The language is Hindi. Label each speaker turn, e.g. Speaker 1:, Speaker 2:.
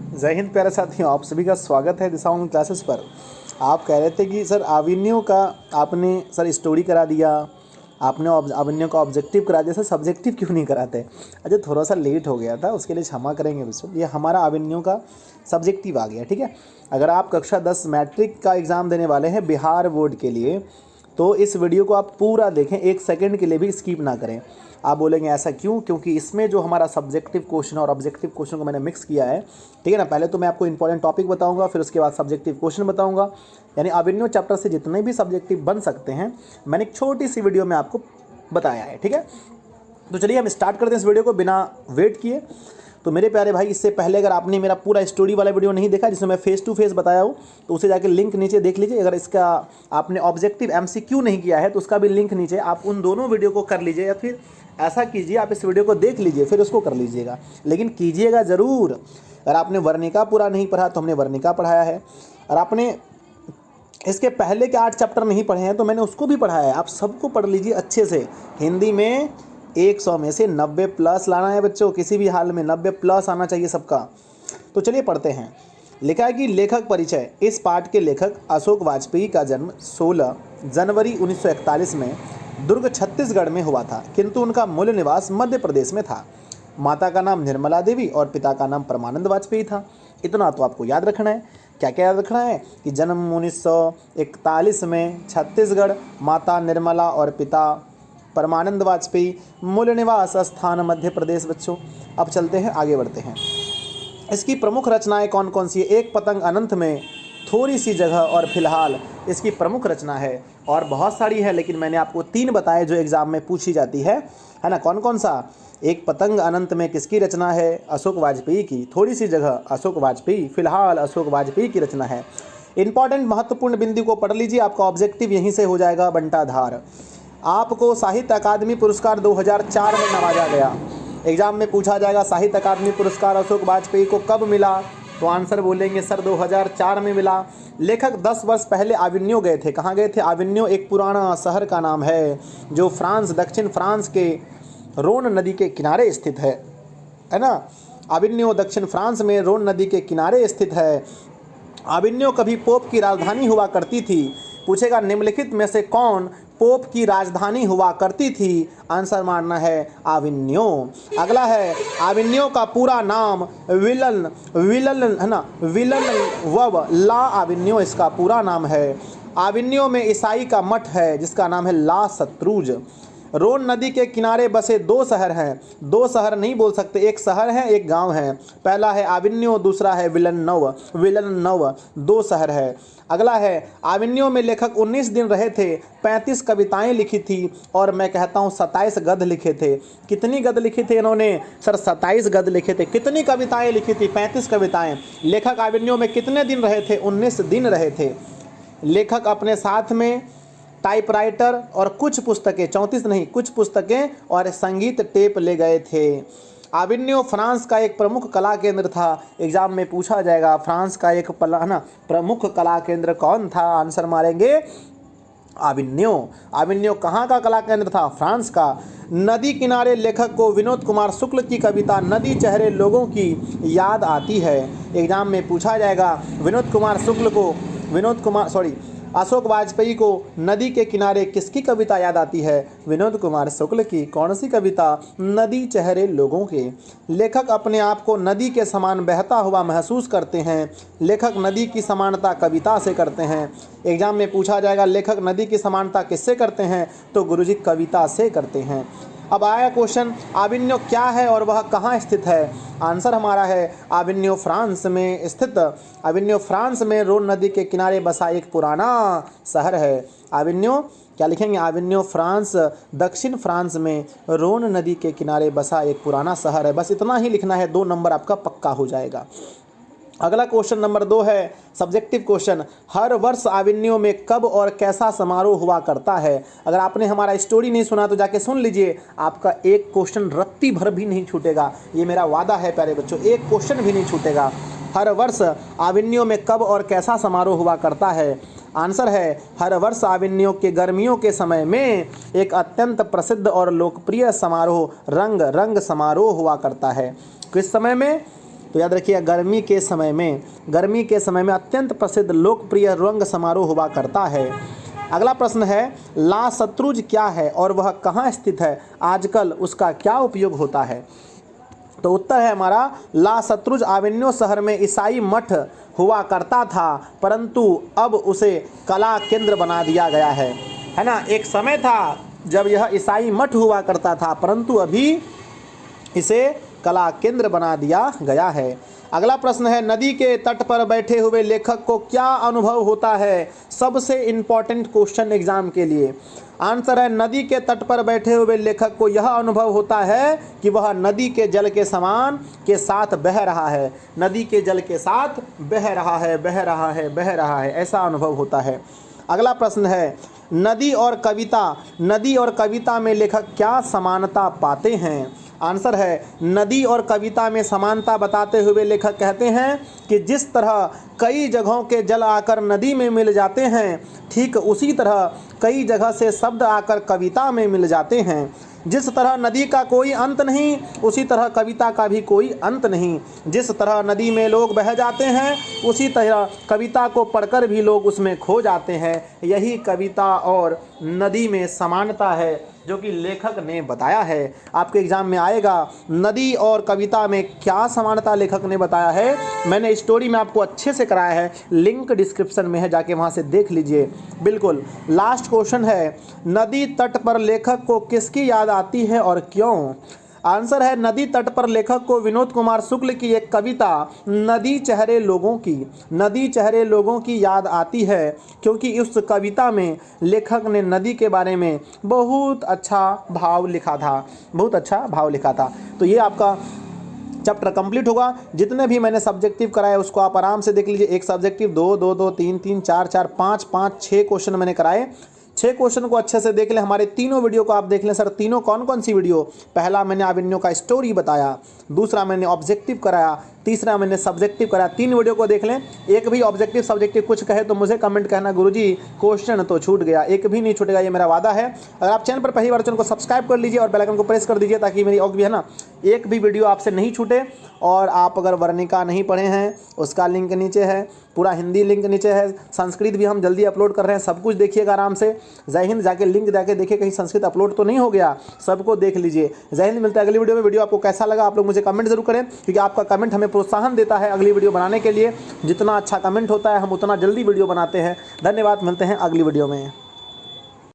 Speaker 1: जय हिंद प्यारे साथियों, आप सभी का स्वागत है दिशा ऑनलाइन क्लासेस पर। आप कह रहे थे कि सर आविन्यों का आपने सर स्टोरी करा दिया, आपने आविन्यों का ऑब्जेक्टिव करा दिया, सर सब्जेक्टिव क्यों नहीं कराते? अच्छा थोड़ा सा लेट हो गया था, उसके लिए क्षमा करेंगे दोस्तों। ये हमारा आविन्यों का सब्जेक्टिव आ गया, ठीक है। अगर आप कक्षा 10 मैट्रिक का एग्ज़ाम देने वाले हैं बिहार बोर्ड के लिए, तो इस वीडियो को आप पूरा देखें, एक सेकंड के लिए भी स्किप ना करें। आप बोलेंगे ऐसा क्यों? क्योंकि इसमें जो हमारा सब्जेक्टिव क्वेश्चन और ऑब्जेक्टिव क्वेश्चन को मैंने मिक्स किया है, ठीक है ना। पहले तो मैं आपको इंपॉर्टेंट टॉपिक बताऊंगा, फिर उसके बाद सब्जेक्टिव क्वेश्चन बताऊंगा। यानी आविन्यो चैप्टर से जितने भी सब्जेक्टिव बन सकते हैं मैंने एक छोटी सी वीडियो में आपको बताया है, ठीक है। तो चलिए हम स्टार्ट करते हैं इस वीडियो को बिना वेट किए। तो मेरे प्यारे भाई, इससे पहले अगर आपने मेरा पूरा स्टोरी वाला वीडियो नहीं देखा जिसमें मैं फेस टू फेस बताया हूँ, तो उसे जाके लिंक नीचे देख लीजिए। अगर इसका आपने ऑब्जेक्टिव एमसीक्यू नहीं किया है तो उसका भी लिंक नीचे, आप उन दोनों वीडियो को कर लीजिए, या फिर ऐसा कीजिए आप इस वीडियो को देख लीजिए फिर उसको कर लीजिएगा, लेकिन कीजिएगा ज़रूर। अगर आपने वर्णिका पूरा नहीं पढ़ा तो हमने वर्णिका पढ़ाया है, और आपने इसके पहले के 8 चैप्टर नहीं पढ़े हैं तो मैंने उसको भी पढ़ाया है। आप सबको पढ़ लीजिए अच्छे से। हिंदी में 100 में से 90 प्लस लाना है बच्चों, किसी भी हाल में 90 प्लस आना चाहिए सबका। तो चलिए पढ़ते हैं। लिखा है कि लेखक परिचय। इस पाठ के लेखक अशोक वाजपेयी का जन्म 16 जनवरी 1941 में दुर्ग छत्तीसगढ़ में हुआ था, किंतु उनका मूल निवास मध्य प्रदेश में था। माता का नाम निर्मला देवी और पिता का नाम परमानंद वाजपेयी था। इतना तो आपको याद रखना है। क्या क्या याद रखना है? कि जन्म 1941 में छत्तीसगढ़, माता निर्मला और पिता परमानंद वाजपेयी, मूल निवास स्थान मध्य प्रदेश। बच्चों अब चलते हैं, आगे बढ़ते हैं। इसकी प्रमुख रचनाएं कौन कौन सी है? एक पतंग अनंत में, थोड़ी सी जगह और फिलहाल इसकी प्रमुख रचना है। और बहुत सारी है, लेकिन मैंने आपको 3 बताए जो एग्जाम में पूछी जाती है ना। कौन कौन सा? एक पतंग अनंत में किसकी रचना है? अशोक वाजपेयी की। थोड़ी सी जगह अशोक वाजपेयी, फिलहाल अशोक वाजपेयी की रचना है। इंपॉर्टेंट महत्वपूर्ण बिंदु को पढ़ लीजिए, आपका ऑब्जेक्टिव यहीं से हो जाएगा बंटाधार। आपको साहित्य अकादमी पुरस्कार 2004 में नवाजा गया। एग्जाम में पूछा जाएगा साहित्य अकादमी पुरस्कार अशोक वाजपेयी को कब मिला, तो आंसर बोलेंगे सर 2004 में मिला। लेखक 10 वर्ष पहले आविन्यो गए थे। कहाँ गए थे? आविन्यो एक पुराना शहर का नाम है जो फ्रांस, दक्षिण फ्रांस के रोन नदी के किनारे स्थित है ना। आविन्यो दक्षिण फ्रांस में रोन नदी के किनारे स्थित है। आविन्यो कभी पोप की राजधानी हुआ करती थी। पूछेगा निम्नलिखित में से कौन पोप की राजधानी हुआ करती थी? आंसर मारना है आविन्यो। अगला है आविन्यो का पूरा नाम विलन है ना, विलन वव ला आविन्यो इसका पूरा नाम है। आविन्यो में ईसाई का मठ है जिसका नाम है ला सत्रुज। रोन नदी के किनारे बसे 2 शहर हैं। 2 शहर नहीं बोल सकते, एक शहर है एक गांव है। पहला है आविन्यो, दूसरा है विलननव 2 शहर है। अगला है आविन्यो में लेखक 19 दिन रहे थे, 35 कविताएं लिखी थी, और मैं कहता हूँ 27 गद्य लिखे थे। कितनी गद्य लिखी थी इन्होंने? सर 27 गद्य लिखे थे। कितनी कविताएं लिखी थी? 35 कविताएं। लेखक आविन्यो में कितने दिन रहे थे? 19 दिन रहे थे। लेखक अपने साथ में टाइपराइटर और कुछ पुस्तकें, 34 नहीं, कुछ पुस्तकें और संगीत टेप ले गए थे। आविन्यो फ्रांस का एक प्रमुख कला केंद्र था। एग्जाम में पूछा जाएगा फ्रांस का एक प्रमुख कला केंद्र कौन था? आंसर मारेंगे आविन्यो। आविन्यो कहाँ का कला केंद्र था? फ्रांस का। नदी किनारे लेखक को विनोद कुमार शुक्ल की कविता नदी चेहरे लोगों की याद आती है। एग्जाम में पूछा जाएगा अशोक वाजपेयी को नदी के किनारे किसकी कविता याद आती है? विनोद कुमार शुक्ल की। कौन सी कविता? नदी चेहरे लोगों के। लेखक अपने आप को नदी के समान बहता हुआ महसूस करते हैं। लेखक नदी की समानता कविता से करते हैं। एग्जाम में पूछा जाएगा लेखक नदी की समानता किससे करते हैं? तो गुरुजी कविता से करते हैं। अब आया क्वेश्चन, आविन्यो क्या है और वह कहाँ स्थित है? आंसर हमारा है आविन्यो फ्रांस में स्थित। आविन्यो फ्रांस में रोन नदी के किनारे बसा एक पुराना शहर है। आविन्यो क्या लिखेंगे? आविन्यो फ्रांस, दक्षिण फ्रांस में रोन नदी के किनारे बसा एक पुराना शहर है। बस इतना ही लिखना है, 2 नंबर आपका पक्का हो जाएगा। अगला क्वेश्चन नंबर 2 है सब्जेक्टिव क्वेश्चन। हर वर्ष आविन्यो में कब और कैसा समारोह हुआ करता है? अगर आपने हमारा स्टोरी नहीं सुना तो जाके सुन लीजिए, आपका एक क्वेश्चन रत्ती भर भी नहीं छूटेगा। ये मेरा वादा है प्यारे बच्चों, एक क्वेश्चन भी नहीं छूटेगा। हर वर्ष आविन्यो में कब और कैसा समारोह हुआ करता है? आंसर है हर वर्ष आविन्यो के गर्मियों के समय में एक अत्यंत प्रसिद्ध और लोकप्रिय समारोह रंग समारोह हुआ करता है। किस समय में? तो याद रखिए गर्मी के समय में अत्यंत प्रसिद्ध लोकप्रिय रंग समारोह हुआ करता है। अगला प्रश्न है ला शत्रुज क्या है और वह कहाँ स्थित है, आजकल उसका क्या उपयोग होता है। तो उत्तर है हमारा ला शत्रुज आविन्यो शहर में ईसाई मठ हुआ करता था, परंतु अब उसे कला केंद्र बना दिया गया है ना। एक समय था जब यह ईसाई मठ हुआ करता था, परंतु अभी इसे कला केंद्र बना दिया गया है। अगला प्रश्न है नदी के तट पर बैठे हुए लेखक को क्या अनुभव होता है, सबसे इंपॉर्टेंट क्वेश्चन एग्जाम के लिए। आंसर है नदी के तट पर बैठे हुए लेखक को यह अनुभव होता है कि वह नदी के जल के समान के साथ बह रहा है, नदी के जल के साथ बह रहा है, बह रहा है, बह रहा है, ऐसा अनुभव होता है। अगला प्रश्न है नदी और कविता में लेखक क्या समानता पाते हैं। आंसर है नदी और कविता में समानता बताते हुए लेखक कहते हैं कि जिस तरह कई जगहों के जल आकर नदी में मिल जाते हैं, ठीक उसी तरह कई जगह से शब्द आकर कविता में मिल जाते हैं। जिस तरह नदी का कोई अंत नहीं, उसी तरह कविता का भी कोई अंत नहीं। जिस तरह नदी में लोग बह जाते हैं, उसी तरह कविता को पढ़कर भी लोग उसमें खो जाते हैं। यही कविता और नदी में समानता है जो कि लेखक ने बताया है। आपके एग्जाम में आएगा नदी और कविता में क्या समानता लेखक ने बताया है। मैंने स्टोरी में आपको अच्छे से कराया है, लिंक डिस्क्रिप्शन में है, जाके वहाँ से देख लीजिए। बिल्कुल लास्ट क्वेश्चन है नदी तट पर लेखक को किसकी याद आती है और क्यों। आंसर है नदी तट पर लेखक को विनोद कुमार शुक्ल की एक कविता नदी चेहरे लोगों की याद आती है, क्योंकि उस कविता में लेखक ने नदी के बारे में बहुत अच्छा भाव लिखा था। तो ये आपका चैप्टर कंप्लीट होगा। जितने भी मैंने सब्जेक्टिव कराए उसको आप आराम से देख लीजिए। एक सब्जेक्टिव 2 2 2 3 3 4 4 5 5 6 क्वेश्चन मैंने कराए। 6 क्वेश्चन को अच्छे से देख लें। हमारे तीनों वीडियो को आप देख लें। सर तीनों कौन कौन सी वीडियो। पहला मैंने आविन्यों का स्टोरी बताया, दूसरा मैंने ऑब्जेक्टिव कराया, तीसरा मैंने सब्जेक्टिव कराया। 3 वीडियो को देख लें। एक भी ऑब्जेक्टिव सब्जेक्टिव कुछ कहे तो मुझे कमेंट कहना गुरुजी क्वेश्चन तो छूट गया, एक भी नहीं छूटेगा, ये मेरा वादा है। अगर आप चैनल पर पहली बार चैनल को सब्सक्राइब कर लीजिए और बेल आइकन को प्रेस कर दीजिए ताकि मेरी और भी है ना एक भी वीडियो आपसे नहीं छूटे। और आप अगर वर्णिका नहीं पढ़े हैं उसका लिंक नीचे है, पूरा हिंदी लिंक नीचे है, संस्कृत भी हम जल्दी अपलोड कर रहे हैं, सब कुछ देखिएगा आराम से। जय हिंद जाके लिंक जाके देखिए कहीं संस्कृत अपलोड तो नहीं हो गया, सबको देख लीजिए। जय हिंद, मिलते हैं अगली वीडियो में। वीडियो आपको कैसा लगा आप लोग मुझे कमेंट जरूर करें, क्योंकि आपका कमेंट हमें प्रोत्साहन देता है अगली वीडियो बनाने के लिए। जितना अच्छा कमेंट होता है हम उतना जल्दी वीडियो बनाते हैं। धन्यवाद, मिलते हैं अगली वीडियो में।